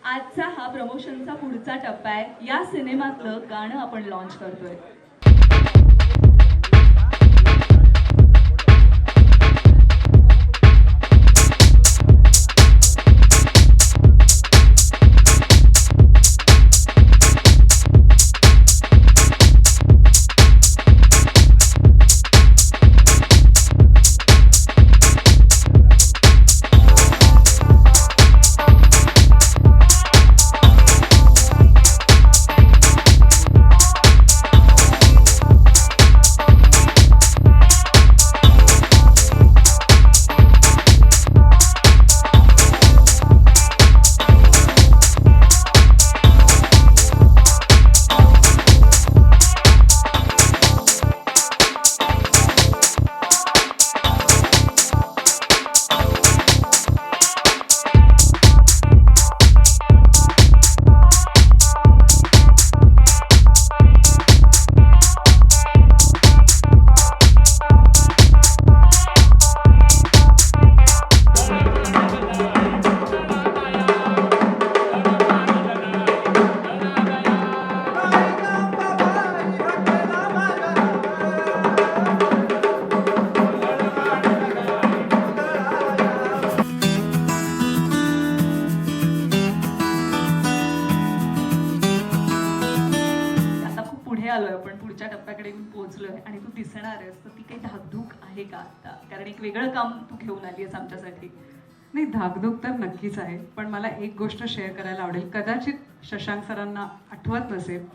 आजचा हा प्रमोशनचा पुढचा टप्पा आहे. या सिनेमातलं गाणं आपण लॉन्च करतोय. आता खूप पुढे आलोय आपण, पुढच्या टप्प्याकडे पोहोचलोय आणि तू दिसणार आहेस, तर ती काही धाकधूक आहे का आता? कारण एक वेगळं काम तू घेऊन आली आहेस आमच्यासाठी. नाही, धाकधूक तर नक्कीच आहे, पण मला एक गोष्ट शेअर करायला आवडेल. कदाचित शशांक सरांना आठवत नसेल,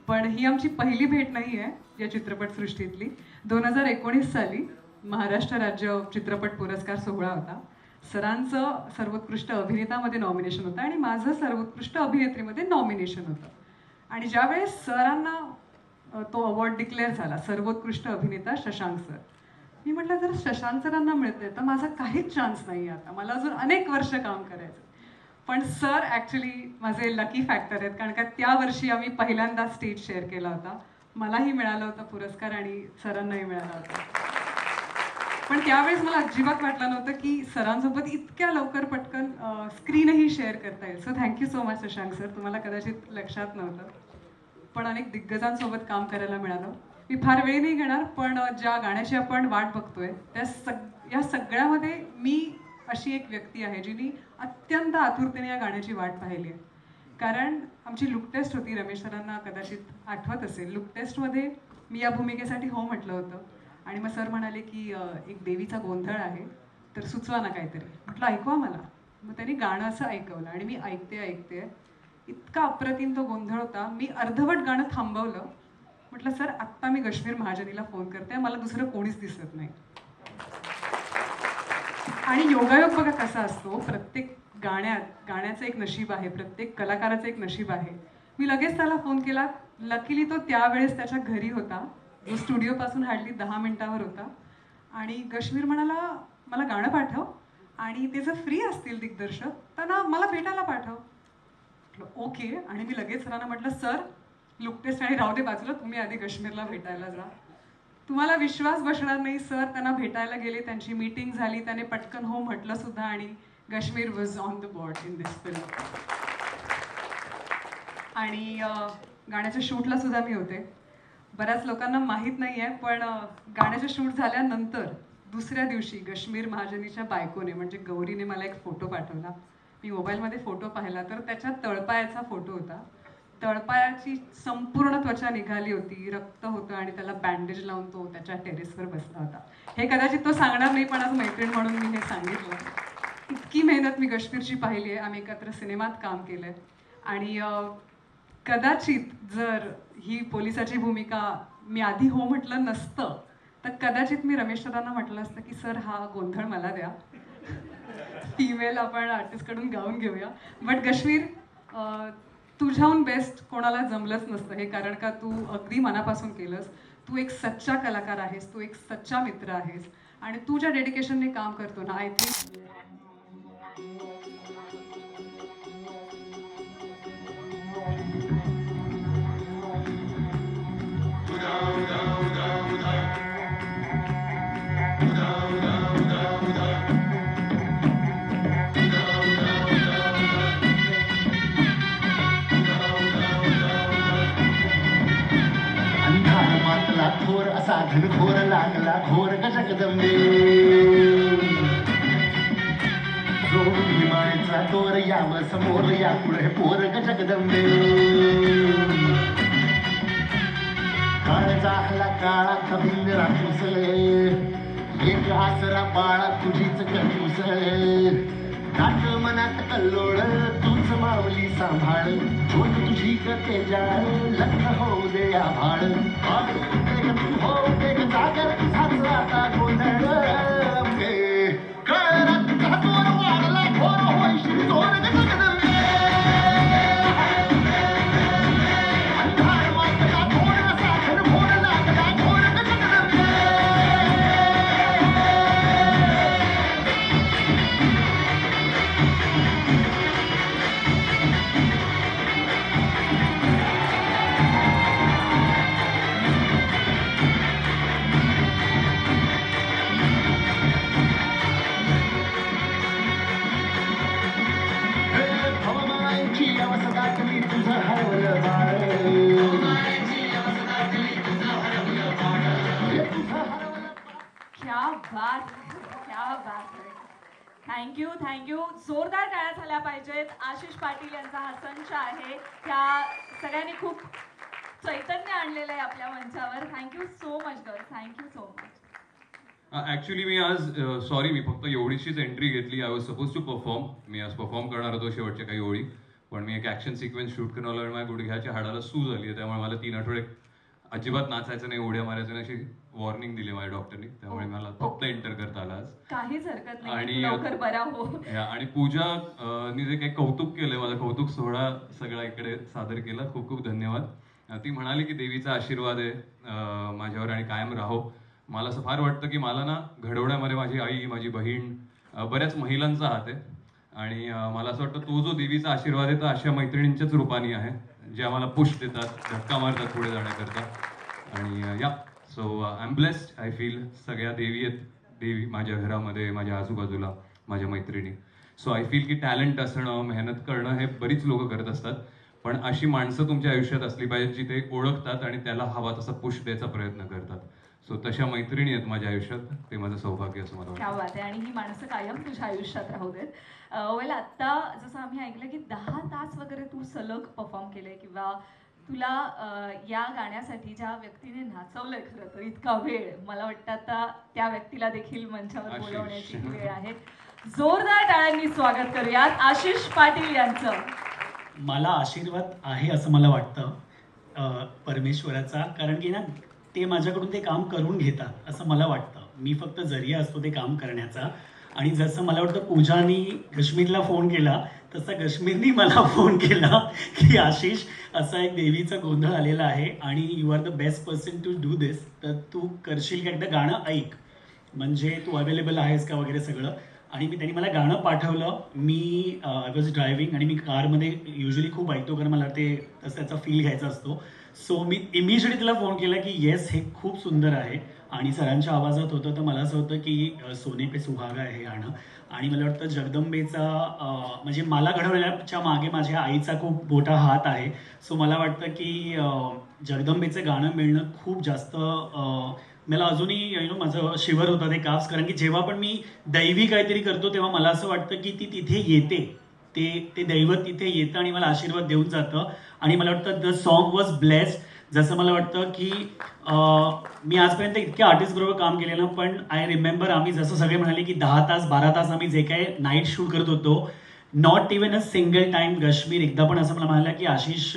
पण ही आमची पहिली भेट नाही आहे या चित्रपटसृष्टीतली. 2019 साली महाराष्ट्र राज्य चित्रपट पुरस्कार सोहळा होता. सरांचं सर्वोत्कृष्ट अभिनेतामध्ये नॉमिनेशन होतं आणि माझं सर्वोत्कृष्ट अभिनेत्रीमध्ये नॉमिनेशन होतं. आणि ज्यावेळेस सरांना तो अवॉर्ड डिक्लेअर झाला, सर्वोत्कृष्ट अभिनेता शशांक सर, मी म्हटलं जर शशांक सरांना मिळते तर माझा काहीच चान्स नाही आता, मला अजून अनेक वर्ष काम करायचं. पण सर ॲक्च्युली माझे लकी फॅक्टर आहेत, कारण का त्या वर्षी आम्ही पहिल्यांदा स्टेज शेअर केला होता. मलाही मिळाला होता पुरस्कार आणि सरांनाही मिळाला होता. पण त्यावेळेस मला अजिबात वाटलं नव्हतं की सरांसोबत इतक्या लवकर पटकन स्क्रीनही शेअर करता येईल. So thank you so much Shashank sir, तुम्हाला कदाचित लक्षात नव्हतं, पण अनेक दिग्गजांसोबत काम करायला मिळालं. मी फार वेळ नाही घेणार, पण ज्या गाण्याची आपण वाट बघतोय या सगळ्यामध्ये मी अशी एक व्यक्ती आहे जिने अत्यंत आतुरतेने या गाण्याची वाट पाहिली आहे. कारण आमची लुक टेस्ट होती, रमेश सरांना कदाचित आठवत असेल. लुक टेस्टमध्ये मी या भूमिकेसाठी हो म्हटलं होतं आणि मग सर म्हणाले की एक देवीचा गोंधळ आहे, तर सुचवा ना काहीतरी. म्हटलं ऐकवा मला. मग त्यांनी गाणं असं ऐकवलं आणि मी ऐकते इतका अप्रतिम तो गोंधळ होता. मी अर्धवट गाणं थांबवलं. म्हटलं सर आत्ता मी कश्मीर महाजनीला फोन करते, मला दुसरं कोणीच दिसत नाही. आणि योगायोग बघा कसा असतो, प्रत्येक गाण्याचं एक नशीब आहे, प्रत्येक कलाकाराचं एक नशीब आहे. मी लगेच त्याला फोन केला. लकीली तो त्यावेळेस त्याच्या घरी होता, जो स्टुडिओपासून हार्डली 10 मिनिटावर होता. आणि कश्मीर म्हणाला मला गाणं पाठव आणि ते जर फ्री असतील दिग्दर्शक तर ना मला भेटायला पाठव. ओके. आणि मी लगेच सरांना म्हटलं सर लुक टेस्ट आणि राहू दे बाजूला, तुम्ही आधी कश्मीरला भेटायला जा. तुम्हाला विश्वास बसणार नाही, सर त्यांना भेटायला गेले, त्यांची मीटिंग झाली, त्याने पटकन हो म्हटलं सुद्धा आणि Kashmir was on the board in this film. आणि गाण्याच्या शूटला सुद्धा मी होते. बऱ्याच लोकांना माहीत नाही आहे, पण गाण्याचं शूट झाल्यानंतर दुसऱ्या दिवशी कश्मीर महाजनीच्या बायकोने म्हणजे गौरीने मला एक फोटो पाठवला. मी मोबाईलमध्ये फोटो पाहिला तर त्याच्यात तळपायाचा फोटो होता. तळपायाची संपूर्ण त्वचा निघाली होती, रक्त होतं आणि त्याला बँडेज लावून तो त्याच्या टेरेसवर बसला होता. हे कदाचित तो सांगणार नाही, पण आज मैत्रीण म्हणून मी हे सांगितलं. इतकी मेहनत मी कश्मीरची पाहिली आहे, आम्ही एकत्र सिनेमात काम केलं आहे. आणि कदाचित जर ही पोलिसाची भूमिका मी आधी हो म्हटलं नसतं तर कदाचित मी रमेश सरांना म्हटलं असतं की सर हा गोंधळ मला द्या, फीमेल आपण आर्टिस्टकडून गाऊन घेऊया. बट कश्मीर तुझ्याहून बेस्ट कोणाला जमलंच नसतं हे, कारण का तू अगदी मनापासून केलंस. तू एक सच्चा कलाकार आहेस, तू एक सच्चा मित्र आहेस आणि तू ज्या डेडिकेशनने काम करतो ना, आय थिंक साधन घोर लागला घोर ग जगदंबे जोडून हिमाळ्याचा दोर याव समोर या पुढे पोर ग जगदंबे काळ जाहला काळा कभिंग राखुसले एक आसरा बाळा तुझीच कटुसळे नाट मनात कल्लोळ तूच मावली सांभाळ झोप तुझी करते जाळ लग्न होऊ दे आभाळ होऊ दे जागर तुझाच आता गोंधळ कळरात तुझा जोर वाढला घोर होईशी जोर जगदंबे अंधार वाटला घोर साखर घोर लागला घोर जगदंबे भवमायची अवस्था कमी तुझं हरवलं बाळ क्या बात क्या बात थँक्यू जोरदार टाळ्या झाल्या पाहिजेत. आशिष पाटील यांचा हा संच आहे, त्या सगळ्यांनी खूप चैतन्य आणलेलं आहे आपल्या मंचावर. Thank you so much girls, thank you so much. Actually मी आज सॉरी मी फक्त एवढीशीच एंट्री घेतली. I was suppose to perform. मी आज परफॉर्म करणार होतो शेवटच्या काही ओळी, पण मी एक ॲक्शन सिक्वेन्स शूट करून आलो आणि माझ्या गुडघ्याच्या हाडाला सूज आली आहे. त्यामुळे मला 3 आठवडे अजिबात नाचायचं नाही, उड्या मारायचं नाही अशी वॉर्निंग दिली माझ्या डॉक्टरनी. त्यामुळे मला फक्त एंटर करता आला आज. काहीच हरकत नाही, आणि लवकर बरा हो. आणि पूजा नी जे काही कौतुक केलंय, माझा कौतुक सोहळा सगळा इकडे सादर केला. खूप खूप धन्यवाद. ती म्हणाली की देवीचा आशीर्वाद आहे माझ्यावर आणि कायम राहो. मला असं फार वाटतं की मला ना घडवण्यामध्ये माझी आई, माझी बहीण, बऱ्याच महिलांचा हात आहे. आणि मला असं वाटतं तो जो देवीचा आशीर्वाद आहे तो अशा मैत्रिणींच्याच रूपाने आहे, जे आम्हाला पुश देतात, धक्का मारतात पुढे जाण्याकरता. आणि या so I am blessed. I feel सगळ्या देवी आहेत, देवी माझ्या घरामध्ये, माझ्या आजूबाजूला, माझ्या मैत्रिणी. सो आय फील की टॅलेंट असणं, मेहनत करणं हे बरीच लोक करत असतात, पण अशी माणसं तुमच्या आयुष्यात असली पाहिजेत जी ते ओळखतात आणि त्याला हवा तसा पुश द्यायचा प्रयत्न करतात. सो तशा मैत्रिणी आहेत माझ्या आयुष्यात, ते माझं सौभाग्य असं मला क्या वाटतं. बात आहे. आणि ही माणसं कायम तुझ्या आयुष्यात राहू देत. वेल आत्ता जसं आम्ही ऐकलं की 10 तास वगैरे तू सलग परफॉर्म केले, किंवा तुला या गाण्यासाठी ज्या व्यक्तीने नाचवलंय खरं तर इतका वेळ, मला वाटतं आता त्या व्यक्तीला देखील मंचावर आशिष. बोलवण्याची वेळ आहे. जोरदार टाळ्यांनी स्वागत करूयात आशिष पाटील यांचं. मला आशीर्वाद आहे असं मला वाटतं परमेश्वराचा, कारण की ना ते माझ्याकडून ते काम करून घेतात असं मला वाटतं. मी फक्त जरिया असतो ते काम करण्याचा. आणि जसं मला वाटतं पूजानी कश्मीरला फोन केला तसा कश्मीरनी मला फोन केला की आशिष असा एक देवीचा गोंधळ आलेला आहे आणि you are the best person to do this, तर तू करशील का, एकदा गाणं ऐक, म्हणजे तू अवेलेबल आहेस का वगैरे सगळं. आणि त्यांनी मला गाणं पाठवलं. मी आय वॉज ड्रायव्हिंग आणि मी कारमध्ये युजली खूप ऐकतो, कारण मला ते तसं त्याचा फील घ्यायचा असतो. सो मी इमिजिएटली तिला फोन केला की येस हे खूप सुंदर आहे. आणि सरांच्या आवाजात होतं, तर मला असं होतं की सोने पे सुहागा आहे हे गाणं. आणि मला वाटतं जगदंबेचा म्हणजे मला घडवण्याच्या मागे माझ्या आईचा खूप मोठा हात आहे. सो मला वाटतं की जगदंबेचं गाणं मिळणं खूप जास्त मला अजूनही माझं शिवर होतं ते काफ्स, कारण की जेव्हा पण मी दैवी काहीतरी करतो तेव्हा मला असं वाटतं की ती तिथे येते, ते दैवत तिथे येतं आणि मला आशीर्वाद देऊन जातं. आणि मला वाटतं द सॉन्ग वॉज ब्लेस्ड. जसं मला वाटतं की मी आजपर्यंत इतक्या आर्टिस्टबरोबर काम केलेलं, पण आय रिमेंबर आम्ही जसं सगळे म्हणाले की 10 तास 12 तास आम्ही जे काय नाईट शूट करत होतो, not even a single time Kashmir एकदा पण असं मला म्हणाला की आशिष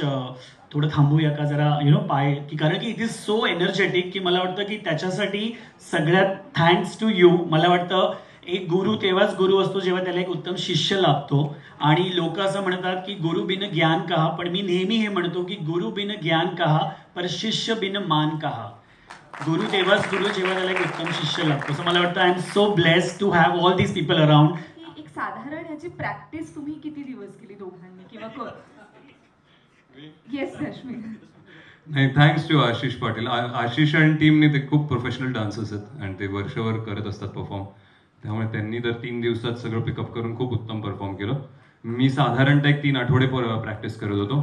थोडं थांबूया का जरा पाय, की कारण की इट इज सो एनर्जेटिक की मला वाटतं की त्याच्यासाठी सगळ्यात थँक्स टू यू. मला वाटतं एक गुरु तेव्हाच गुरु असतो जेव्हा त्याला एक उत्तम शिष्य लाभतो. आणि लोक असं म्हणतात की गुरु बिन ज्ञान कहा, पण मी नेहमी हे म्हणतो की गुरु बिन ज्ञान कहा पर शिष्य बिन मान कहा. गुरु तेव्हाच गुरु जेव्हा त्याला एक उत्तम शिष्य लाभतो. सो मला वाटतं I am so blessed to have all these people around. ही एक साधारण ह्याची प्रॅक्टिस तुम्ही किती दिवस केली दोघांनी, किंवा येस रश्मी? नाही, थँक्स टू आशिष पाटील. आशिष आणि टीमने ते खूप प्रोफेशनल डान्सर्स आहेत आणि ते वर्षभर करत असतात परफॉर्म. त्यामुळे त्यांनी तर 3 दिवसात सगळं पिकअप करून खूप उत्तम परफॉर्म केलं. मी साधारणतः एक 3 आठवडे प्रॅक्टिस करत होतो.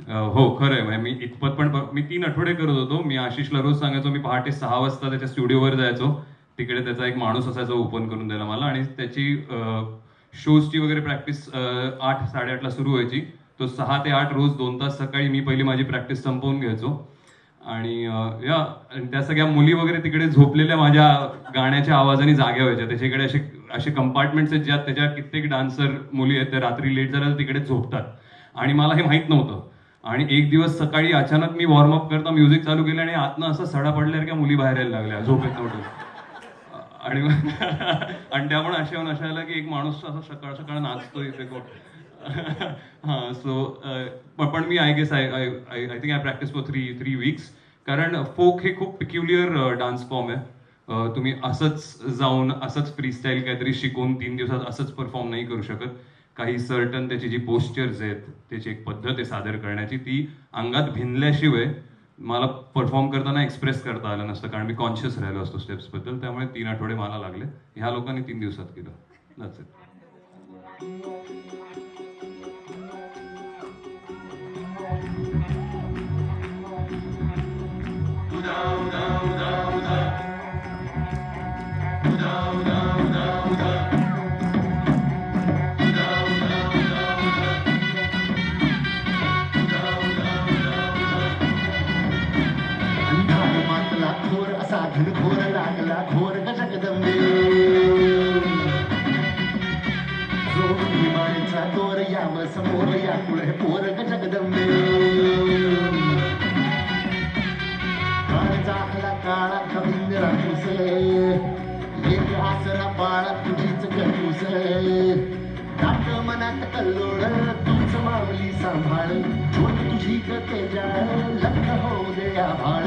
हो खरं आहे. म्हणजे मी इतपत पण मी 3 आठवडे करत होतो. मी आशिषला रोज सांगायचो मी पहाटे 6 वाजता त्याच्या स्टुडिओवर जायचो. तिकडे त्याचा एक माणूस असायचा ओपन करून द्यायला मला, आणि त्याची शोजची वगैरे प्रॅक्टिस 8-8:30ला सुरू व्हायची. तो 6 ते 8 रोज 2 तास सकाळी मी पहिली माझी प्रॅक्टिस संपवून घ्यायचो. आणि आणि त्या सगळ्या मुली वगैरे तिकडे झोपलेल्या माझ्या गाण्याच्या आवाजाने जाग्या व्हायच्या. त्याच्याकडे असे असे कंपार्टमेंट्स आहेत ज्यात त्याच्या कित्येक डान्सर मुली आहेत, त्या रात्री लेट झाल्या तर तिकडे झोपतात. आणि मला हे माहित नव्हतं. आणि एक दिवस सकाळी अचानक मी वॉर्मअप करता म्युझिक चालू केलं आणि आतनं असं सडा पडल्यासारख्या मुली बाहेर यायला लागल्या झोपेत नव्हतं. आणि आणि त्या पण अशा अशा आल्या की एक माणूस असा सकाळ सकाळ नाचतो इथे हां. सो पण मी I guess I think I practice for 3 weeks. कारण फोक हे खूप पिक्युलियर डान्स फॉर्म आहे. तुम्ही असंच जाऊन असंच फ्रीस्टाईल काहीतरी शिकून 3 दिवसात असंच परफॉर्म नाही करू शकत. काही सर्टन त्याची जी पोस्चर्स आहेत, त्याची एक पद्धत आहे सादर करण्याची, ती अंगात भिनल्याशिवाय मला परफॉर्म करताना एक्सप्रेस करता आलं नसतं. कारण मी कॉन्शियस राहिलो असतो स्टेप्सबद्दल. त्यामुळे 3 आठवडे मला लागले. ह्या लोकांनी 3 दिवसात केलं. That's it. अंधार मातला घोर असा घनघोर लागला घोर गजगदंबे जो हिमाळीचा तोर याव समोर या पुढे पोर गजगदंबे काळ चाकला काळा कविंद राखुसे एक आसरा बाळा तुझीच कटुसे दाट मनात कल्लोळ तूच मावली सांभाळ झोट तुझी गते जाळ लग्न होऊ दे आभाळ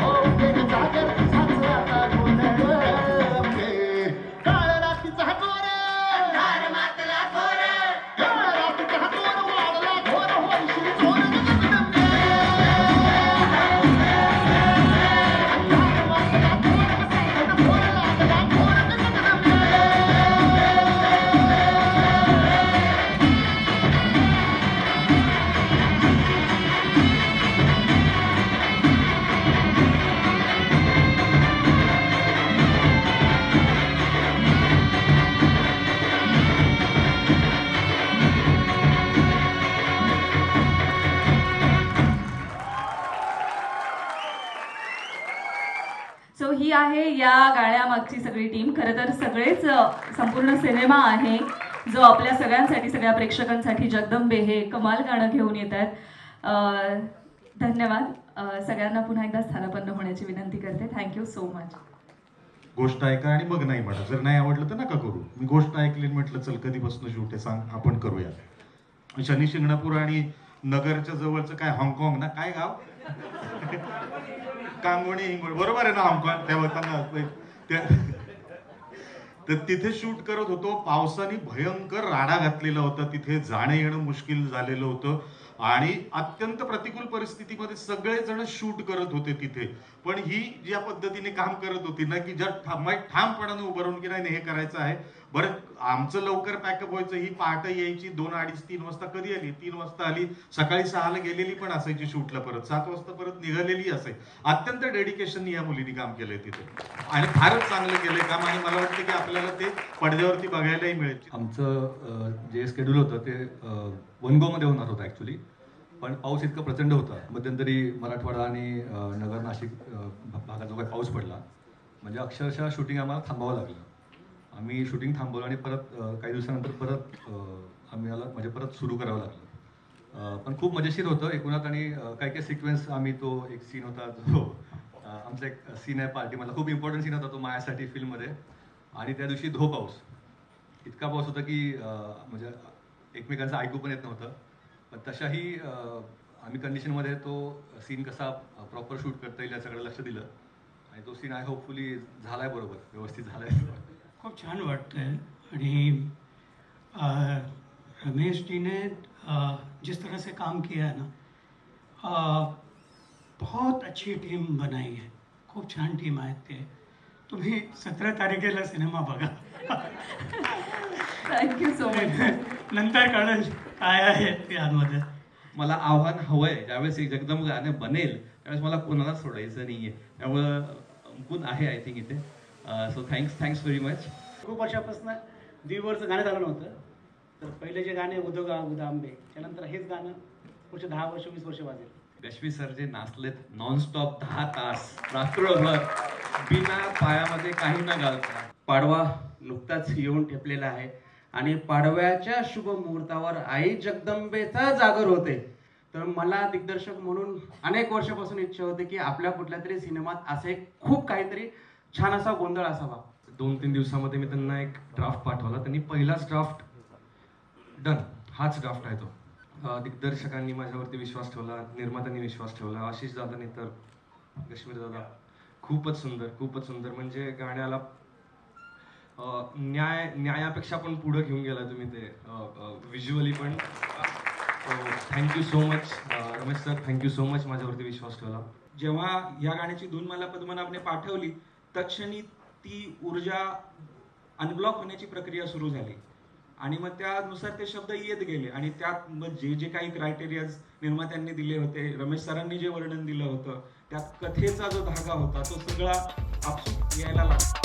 होऊ दे जागर साच आता गोंधळ काळ रात्रीचा घोर अंधार मातला घोर काळ रात्रीचा घोर वाढला घोर होईशी चोर गजगदंबे अंधार मातला घोर असा घनघोर लागला घोर गजगदंबे सो ही आहे या गाण्यामागची सगळी टीम. खरं तर सगळेच संपूर्ण सिनेमा आहे जो आपल्या सगळ्यांसाठी, सगळ्या प्रेक्षकांसाठी जगदंबे हे कमाल गाणं घेऊन येत आहेत. धन्यवाद. सगळ्यांना पुन्हा एकदा स्थानापन्न होण्याची विनंती करते. Thank you so much. गोष्ट ऐका आणि मग नाही म्हणा. जर नाही आवडलं तर नका करू. मी गोष्ट ऐकली आणि म्हटलं चल कधीपासून शूट आहे सांग, आपण करूया. शनी शिंगणापूर आणि नगरच्या जवळचं काय हाँगकाँग ना, काय गाव कांगोणी हिंगोणी, बरोबर आहे ना हाँगकाँग. तर तिथे शूट करत होतो. पावसाने भयंकर राडा घातलेला होता. तिथे जाणं येणं मुश्किल झालेलं होतं आणि अत्यंत प्रतिकूल परिस्थितीमध्ये सगळेजण शूट करत होते तिथे. पण ही ज्या पद्धतीने काम करत होती ना, की ज्या ठामपणाने उभं राहून की नाही हे करायचं आहे. बरं आमचं लवकर पॅकअप व्हायचं. ही पहाटे यायची 2, 2:30, 3 वाजता. कधी आली? 3 वाजता आली. सकाळी 6ला गेलेली पण असायची शूटला, परत 7 वाजता परत निघालेली असायची. अत्यंत डेडिकेशन या मुलीने काम केलंय तिथे आणि फारच चांगलं केलंय काम. आणि मला वाटतं की आपल्याला ते पडद्यावरती बघायलाही मिळेल. आमचं जे शेड्यूल होतं ते वनगोमध्ये होणार होतं ॲक्च्युली. पण पाऊस इतका प्रचंड होता. मध्यंतरी मराठवाडा आणि नगर नाशिक भागात जो काही पाऊस पडला, म्हणजे अक्षरशः शूटिंग आम्हाला थांबावं लागलं. आम्ही शूटिंग थांबवलं आणि परत काही दिवसानंतर परत आम्हाला म्हणजे परत सुरू करावं लागलं. पण खूप मजेशीर होतं एकूणात. आणि काही काही सिक्वेन्स आम्ही, तो एक सीन होता जो आमचा एक सीन आहे पार्टी, मला खूप इम्पॉर्टंट सीन होता तो माझ्यासाठी फिल्ममध्ये. आणि त्या दिवशी पाऊस, इतका पाऊस होता की म्हणजे एकमेकांचं ऐकू पण येत नव्हतं. पण तशाही आम्ही कंडिशनमध्ये तो सीन कसा प्रॉपर शूट करता येईल याच्याकडे लक्ष दिलं. आणि तो सीन आहे होपफुली झालाय, बरोबर व्यवस्थित झालाय. खूप छान वाटतंय. आणि रमेश जी ने जिस तरह से काम किया है ना, बहुत अच्छी टीम बनाई है. खूप छान टीम आहेत ते. तुम्ही 17 तारखेला सिनेमा बघा. Thank you so much. नंतर कळेल काय आहे त्यामध्ये. मला आव्हान हवंय. ज्यावेळेस एक जगदंब गाणं बनेल त्यावेळेस मला कोणाला सोडायचं नाहीये. त्यामुळं गुण आहे आय थिंक इथे. So thanks very much. खूप वर्षापासून दिववरचं गाणं झालं नव्हतं. तर पहिले जे गाणे उदोगा उदा आंबे, त्यानंतर हेच गाणं पुढचे 10 वर्ष 20 वर्ष वाजेल. रश्मी सर जे नाचलेत नॉनस्टॉप 10 तास रात्रभर बिना पायामध्ये काही न घालता. पाडवा नुकताच येऊन ठेपलेला आहे आणि पाडव्याच्या शुभ मुहूर्तावर आई जगदंबेचा जागर होते. तर मला दिग्दर्शक म्हणून अनेक वर्षापासून इच्छा होती की आपल्या कुठल्या तरी सिनेमात असे खूप काहीतरी छान असा गोंधळ असावा. 2-3 दिवसामध्ये मी त्यांना एक ड्राफ्ट पाठवला. त्यांनी पहिलाच ड्राफ्ट डन, हाच ड्राफ्ट आहे तो. दिग्दर्शकांनी माझ्यावरती विश्वास ठेवला, निर्मात्यांनी विश्वास ठेवला, आशिष दादांनी तर कश्मीर दादा. खूपच सुंदर म्हणजे गाण्याला न्यायापेक्षा पण पुढे घेऊन गेला तुम्ही ते व्हिज्युअली पण. Thank you so much Ramesh sir, thank you so much माझ्यावरती विश्वास ठेवला. जेव्हा या गाण्याची धून मला पद्मनाभने पाठवली तत्क्षणी ती ऊर्जा अनब्लॉक होण्याची प्रक्रिया सुरू झाली आणि मग त्यानुसार ते शब्द येत गेले आणि त्यात मग जे काही क्रायटेरियाज निर्मात्यांनी दिले होते, रमेश सरांनी जे वर्णन दिलं होतं, त्या कथेचा जो धागा होता तो सगळा आपसूक यायला लागला.